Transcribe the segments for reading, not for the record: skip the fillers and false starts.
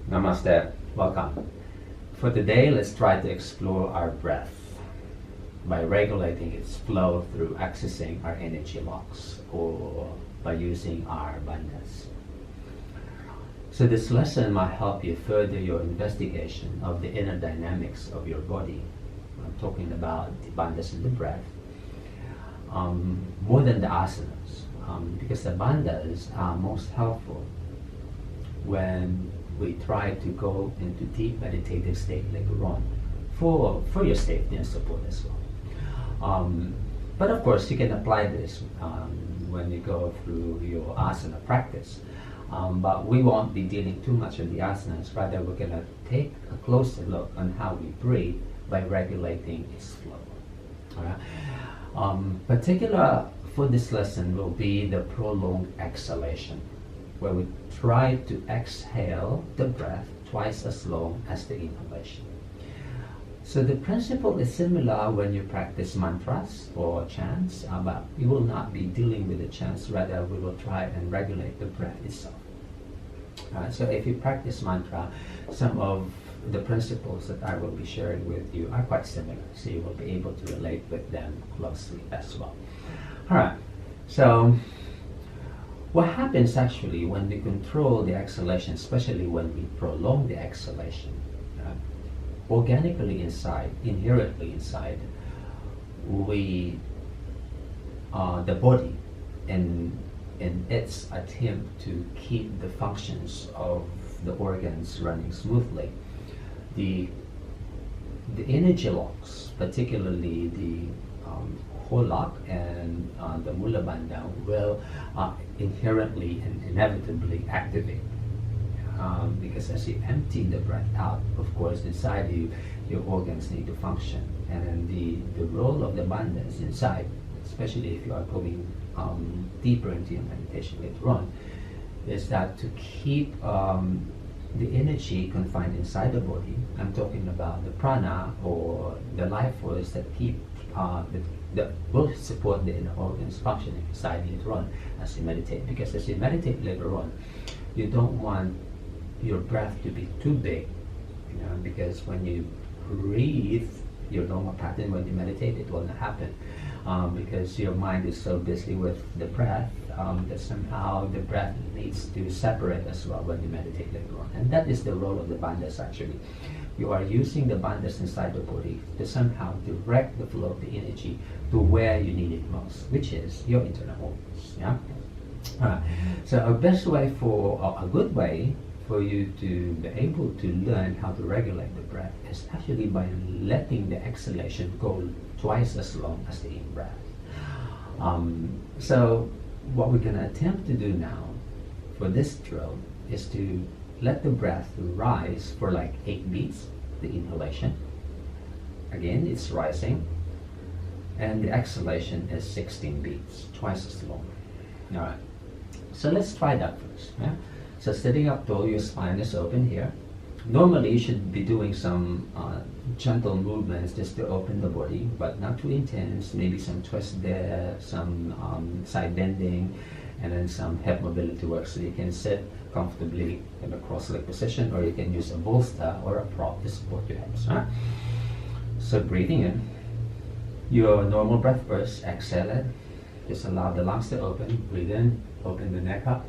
Namaste, welcome. For today, let's try to explore our breath by regulating its flow through accessing our energy locks or by using our bandhas. So this lesson might help you further your investigation of the inner dynamics of your body. I'm talking about the bandhas and the breath, more than the asanas, because the bandhas are most helpful when we try to go into deep meditative state later on for your safety and support as well. But of course, you can apply this when you go through your asana practice. But we won't be dealing too much with the asanas. Rather, we're going to take a closer look on how we breathe by regulating its flow. All right? Particular for this lesson will be the prolonged exhalation, where we try to exhale the breath twice as long as the inhalation. So the principle is similar when you practice mantras or chants, but we will not be dealing with the chants. Rather, we will try and regulate the breath itself. So if you practice mantra, some of the principles that I will be sharing with you are quite similar, so you will be able to relate with them closely as well. Alright, so what happens actually when we control the exhalation, especially when we prolong the exhalation, organically inside, inherently inside, we, the body, in its attempt to keep the functions of the organs running smoothly, the energy locks, particularly the holak and the mula bandha, will inherently and inevitably activate. Because as you empty the breath out, of course, inside you, your organs need to function. And then the role of the bandhas inside, especially if you are going deeper into your meditation later on, is that to keep the energy confined inside the body. I'm talking about the prana or the life force that keep that will support the inner organs functioning inside later on as you meditate. Because as you meditate later on, you don't want your breath to be too big, because when you breathe your normal pattern when you meditate, it will not happen, because your mind is so busy with the breath that somehow the breath needs to separate as well when you meditate later on. And that is the role of the bandhas actually. You are using the bandhas inside the body to somehow direct the flow of the energy to where you need it most, which is your internal organs. Yeah. So a best way for a good way for you to be able to learn how to regulate the breath is actually by letting the exhalation go twice as long as the in-breath. So what we're going to attempt to do now for this drill is to let the breath rise for like 8 beats, the inhalation. Again, it's rising. And the exhalation is 16 beats, twice as long. All right. So let's try that first. Yeah? So sitting up tall, your spine is open here. Normally you should be doing some gentle movements just to open the body, but not too intense. Maybe some twist there, some side bending, and then some hip mobility work. So you can sit comfortably in a cross-leg position, or you can use a bolster or a prop to support your hips. Right? So breathing in, your normal breath first, exhale it. Just allow the lungs to open. Breathe in, open the neck up.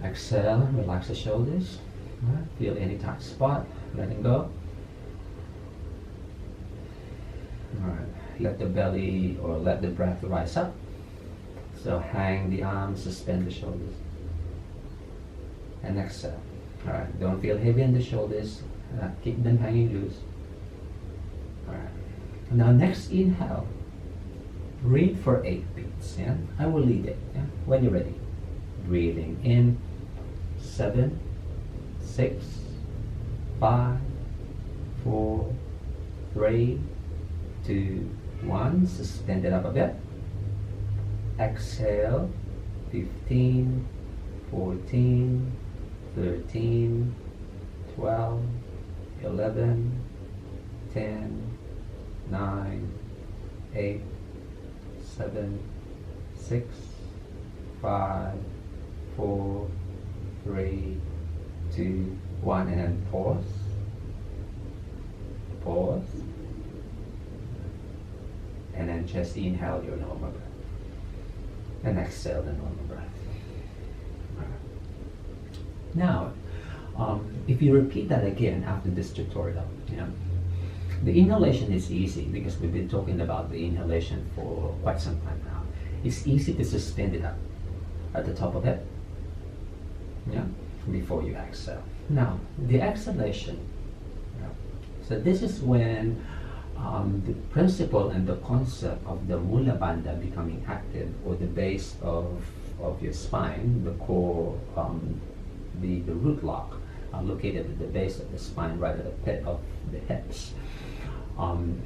Exhale, relax the shoulders. Right. Feel any tight spot, letting go. Alright, let the belly or let the breath rise up. So hang the arms, suspend the shoulders. And exhale. Alright, don't feel heavy in the shoulders. Keep them hanging loose. Alright. Now next inhale. Breathe for 8 beats. Yeah? I will lead it. Yeah? When you're ready. Breathing in. 7, 6, 5, 4, 3, 2, 1. Suspend it up a bit. Exhale. 15, 14, 13, 12, 11, 10, 9, 8, 7, 6, 5, 4, 3, 2, 1, and then pause. Pause. And then just inhale your normal breath. And exhale the normal breath. Now, if you repeat that again after this tutorial, the inhalation is easy because we've been talking about the inhalation for quite some time now. It's easy to suspend it up at the top of it, before you exhale. Now, the exhalation, so this is when the principle and the concept of the Mula Bandha becoming active, or the base of your spine, the core, the root lock, located at the base of the spine, right at the pit of the hips,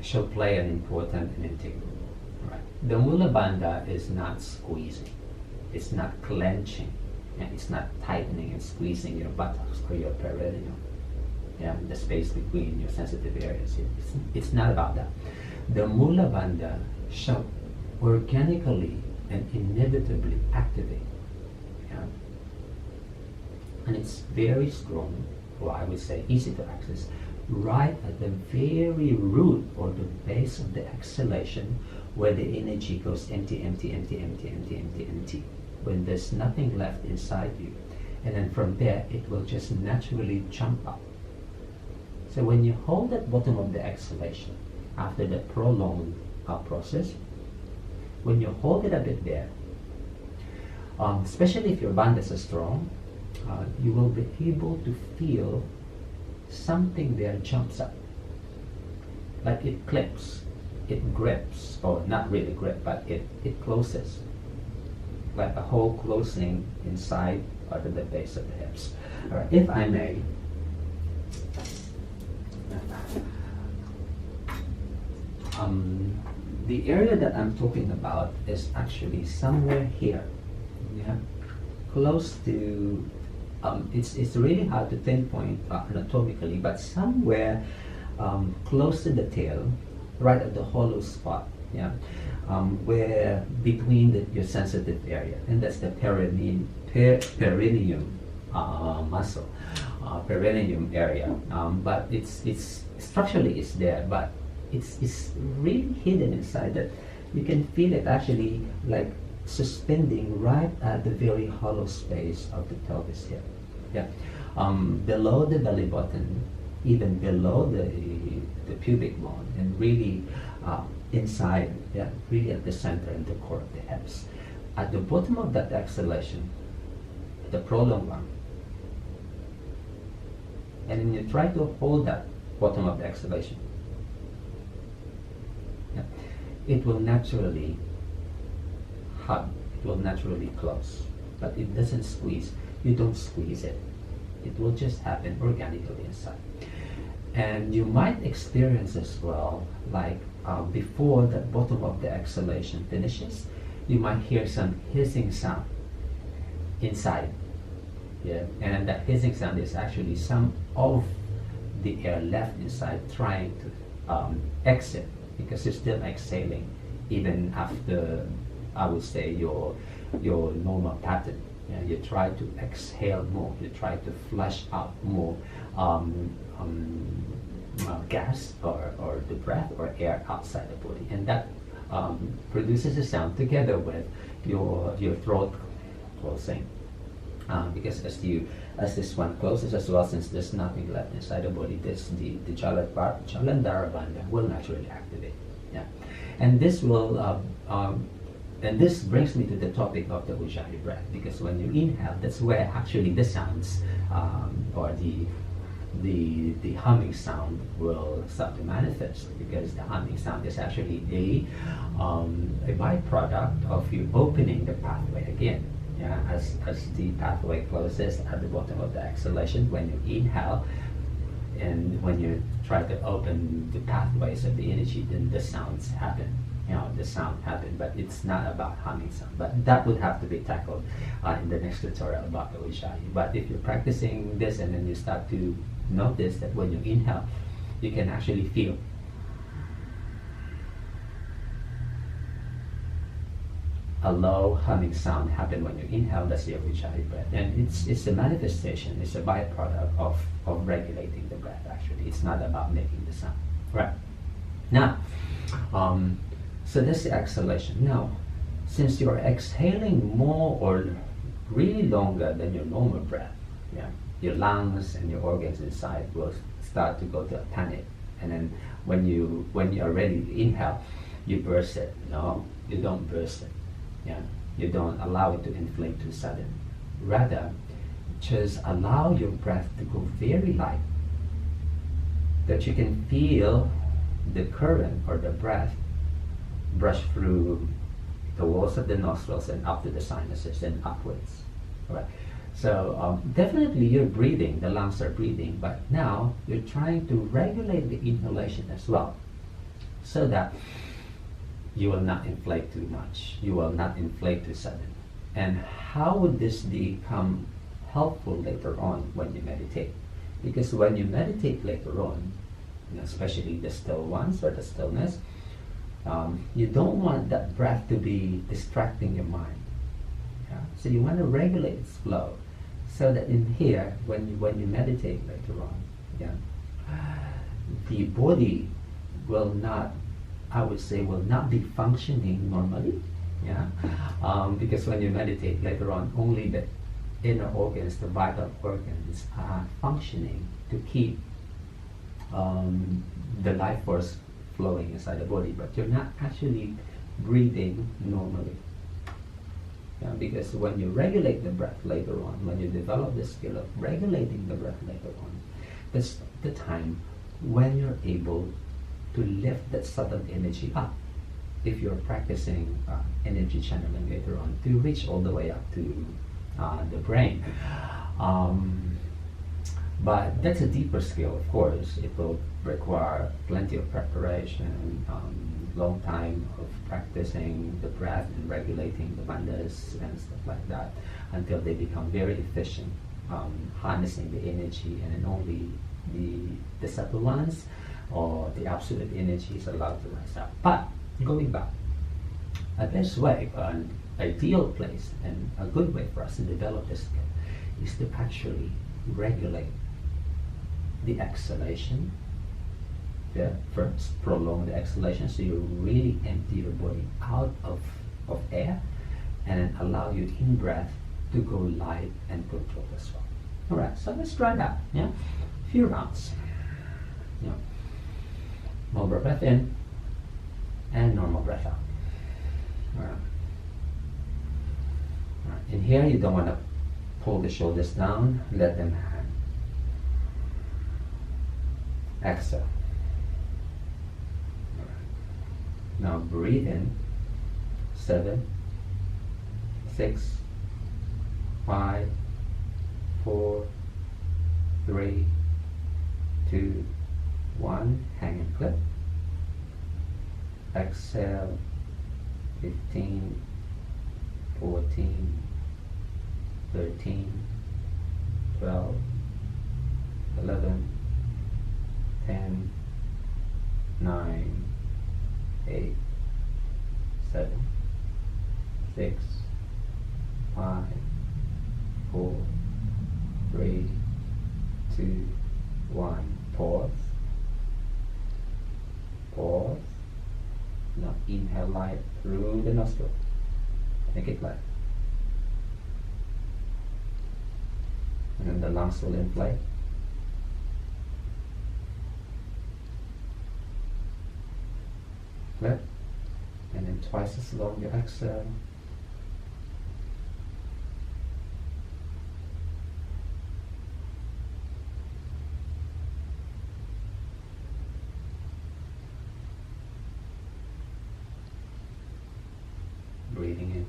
shall play an important and integral role. Right? The Mula Bandha is not squeezing, it's not clenching, and it's not tightening and squeezing your buttocks or your perineum. The space between your sensitive areas. It's not about that. The Mula Bandha shall organically and inevitably activate. And it's very strong, or I would say easy to access, right at the very root or the base of the exhalation, where the energy goes empty, empty, empty, empty, empty, empty, empty, when there's nothing left inside you. And then from there, it will just naturally jump up. So when you hold at bottom of the exhalation, after the prolonged process, when you hold it a bit there, especially if your bandhas are strong, you will be able to feel something there jumps up. Like it clips, it grips, or not really grip, but it closes. Like a hole closing inside or at the base of the hips. All right, if I may, the area that I'm talking about is actually somewhere here, close to, it's really hard to pinpoint anatomically, but somewhere close to the tail, right at the hollow spot, where between your sensitive area, and that's the perineum muscle, perineum area. But it's structurally it's there, but it's really hidden inside that you can feel it actually like suspending right at the very hollow space of the pelvis here. Below the belly button, even below the pubic bone, and really inside, really at the center and the core of the hips. At the bottom of that exhalation, the prolonged one, and then you try to hold that bottom of the exhalation, it will naturally hug, it will naturally close, but it doesn't squeeze. You don't squeeze it. It will just happen organically inside. And you might experience as well, like before the bottom of the exhalation finishes, you might hear some hissing sound inside. And that hissing sound is actually some of the air left inside trying to exit, because you're still exhaling even after, I would say, your normal pattern. You try to exhale more, you try to flush out more gas or the breath or air outside the body, and that produces a sound together with your throat closing, because as this one closes as well, since there's nothing left inside the body, the Jalandhara Bandha will naturally activate. And this will and this brings me to the topic of the Ujjayi breath, because when you inhale, that's where actually the sounds or the humming sound will start to manifest, because the humming sound is actually a byproduct of you opening the pathway again. As the pathway closes at the bottom of the exhalation when you inhale, and when you try to open the pathways of the energy, then the sounds happen. The sound happen, but it's not about humming sound. But that would have to be tackled in the next tutorial about the Ujjayi. But if you're practicing this and then you start to notice that when you inhale, you can actually feel a low humming sound happen when you inhale. That's the Ujjayi breath, and it's a manifestation. It's a byproduct of regulating the breath. Actually, it's not about making the sound. Right now, so that's the exhalation. Now, since you're exhaling more or really longer than your normal breath, yeah, your lungs and your organs inside will start to go to a panic, and then when you are ready to inhale, you burst it. No, you don't burst it. Yeah, you don't allow it to inflate too sudden. Rather, just allow your breath to go very light, that you can feel the current or the breath brush through the walls of the nostrils and up to the sinuses and upwards. All right. So definitely you're breathing, the lungs are breathing, but now you're trying to regulate the inhalation as well, so that you will not inflate too much, you will not inflate too sudden. And how would this become helpful later on when you meditate? Because when you meditate later on, especially the still ones or the stillness, you don't want that breath to be distracting your mind. Yeah? So you want to regulate its flow, so that in here, when you meditate later on, yeah, the body will not, I would say, will not be functioning normally. Yeah, because when you meditate later on, only the inner organs, the vital organs, are functioning to keep the life force flowing inside the body, but you're not actually breathing normally. Yeah, because when you regulate the breath later on, when you develop the skill of regulating the breath later on, that's the time when you're able to lift that subtle energy up. If you're practicing energy channeling later on, to reach all the way up to the brain. But that's a deeper skill, of course. It will require plenty of preparation, long time of practicing the breath and regulating the bandhas and stuff like that, until they become very efficient, harnessing the energy, and then only the subtle ones or the absolute energy is allowed to rise up. But going back, a best way, an ideal place and a good way for us to develop this skill is to actually regulate the exhalation. Yeah, first prolong the exhalation, so you really empty your body out of air, and then allow your in-breath to go light and controlled as well. All right, so let's try that. Yeah, few rounds. Yeah, normal breath in and normal breath out. All right. All right. In here, you don't want to pull the shoulders down. Let them hang. Exhale. All right. Now breathe in. 7, 6, 5, 4, 3, 2, 1. Hang and clip. Exhale. 15, 14, 13, 12, 11, 10, 9, 8, 7, 6, 5, 4, 3, 2, 1. Pause. Pause. Now inhale light through the nostril. Make it light. And then the lungs will inflate. Clip. And then twice as long you exhale. Breathing in.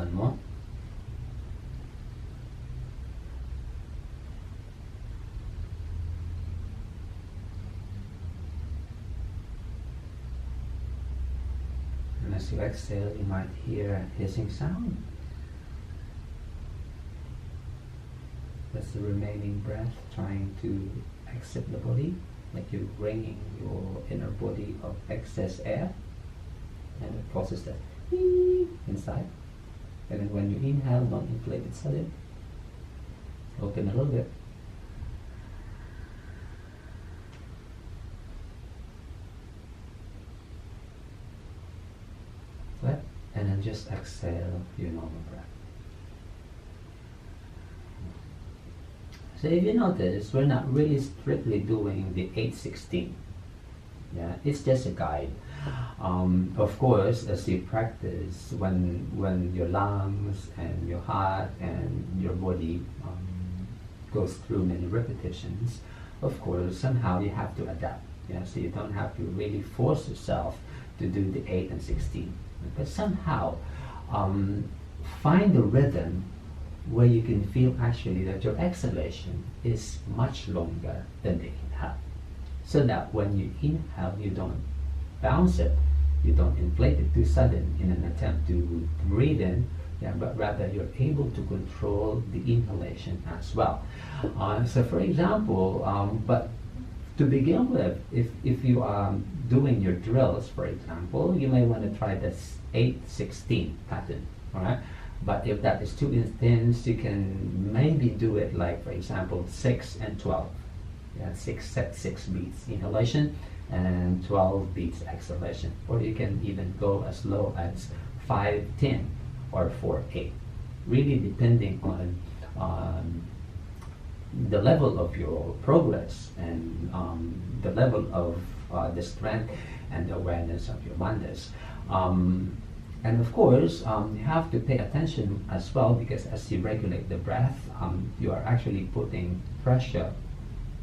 One more. And as you exhale, you might hear a hissing sound. That's the remaining breath trying to exit the body, like you're wringing your inner body of excess air, and it causes that inside. And then when you inhale, don't inflate it suddenly. Open a little bit. Flat. And then just exhale your normal breath. So if you notice, we're not really strictly doing the 8-16. Yeah, it's just a guide. Of course, as you practice, when your lungs and your heart and your body goes through many repetitions, of course, somehow you have to adapt. Yeah, so you don't have to really force yourself to do the 8 and 16, but somehow find the rhythm where you can feel actually that your exhalation is much longer than the inhale. So that when you inhale, you don't bounce it, you don't inflate it too sudden in an attempt to breathe in, but rather you're able to control the inhalation as well. So for example, but to begin with, if you are doing your drills, for example, you may want to try this 8-16 pattern, all right? But if that is too intense, you can maybe do it like, for example, 6 and 12. Yeah, 6 beats inhalation and 12 beats exhalation. Or you can even go as low as 5-10 or 4-8. Really depending on the level of your progress and the level of the strength and the awareness of your bandhas. And of course, you have to pay attention as well, because as you regulate the breath, you are actually putting pressure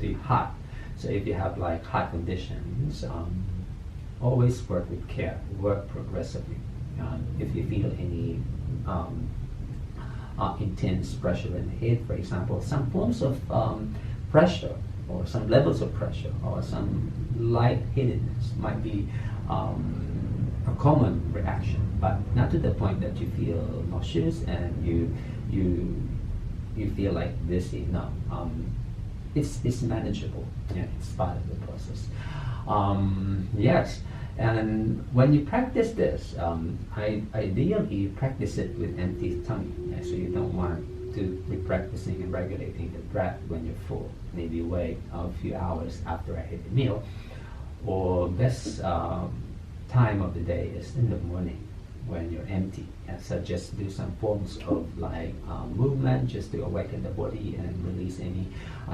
to your heart. So if you have like heart conditions, always work with care, work progressively. If you feel any intense pressure in the head, for example, some forms of pressure or some levels of pressure or some lightheadedness might be a common reaction, but not to the point that you feel nauseous and you feel like dizzy. No, it's manageable. Yeah, it's part of the process. Yes, and when you practice this, ideally you practice it with empty tummy. Yeah, so you don't want to be practicing and regulating the breath when you're full. Maybe wait a few hours after a heavy meal, or best time of the day is in the morning when you're empty. Yeah, so just do some forms of like movement just to awaken the body and release any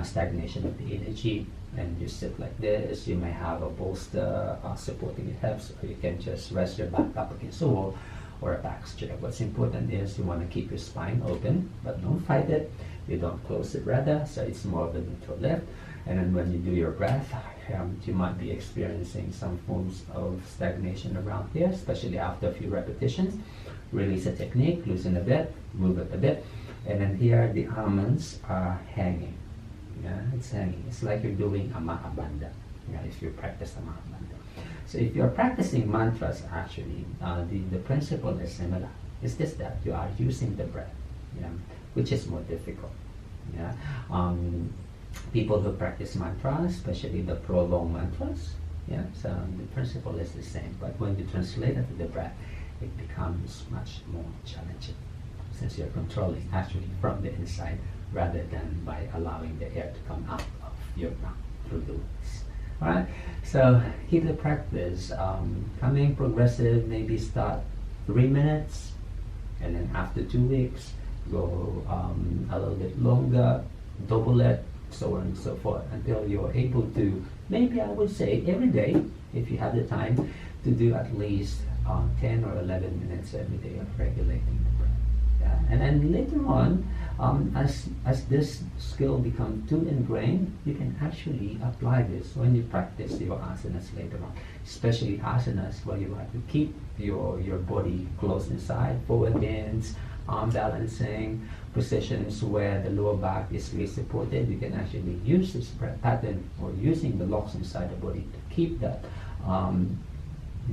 stagnation of the energy. And you sit like this. You may have a bolster supporting your hips, or you can just rest your back up against the wall or a back chair. What's important is you want to keep your spine open, but don't fight it. You don't close it rather, so it's more of a neutral lift. And then when you do your breath, you might be experiencing some forms of stagnation around here, especially after a few repetitions. Release the technique, loosen a bit, move it a bit, and then here the almonds are hanging. Yeah, it's hanging. It's like you're doing a mahabandha. Yeah, if you practice a mahabandha. So if you're practicing mantras, actually, the principle is similar. It's just that you are using the breath, yeah, which is more difficult. Yeah. People who practice mantras, especially the prolonged mantras, yeah, so the principle is the same, but when you translate it to the breath, it becomes much more challenging, since you're controlling actually from the inside rather than by allowing the air to come out of your mouth through the lungs. Alright, so keep the practice coming progressive. Maybe start 3 minutes, and then after 2 weeks go a little bit longer, double it, so on and so forth, until you're able to, maybe I would say every day, if you have the time, to do at least 10 or 11 minutes every day of regulating the breath. Yeah. And then later on, as this skill becomes too ingrained, you can actually apply this when you practice your asanas later on, especially asanas where you have to keep your body close inside, forward bends, arm balancing, positions where the lower back is really supported. You can actually use this pattern or using the locks inside the body to keep that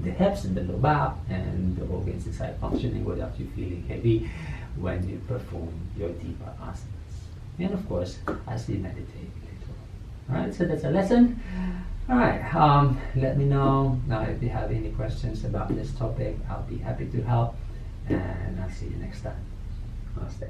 the hips and the lower back and the organs inside functioning without you feeling heavy when you perform your deeper asanas. And of course, as you meditate later on. Alright, so that's a lesson. Alright, let me know if you have any questions about this topic. I'll be happy to help, and I'll see you next time. Namaste.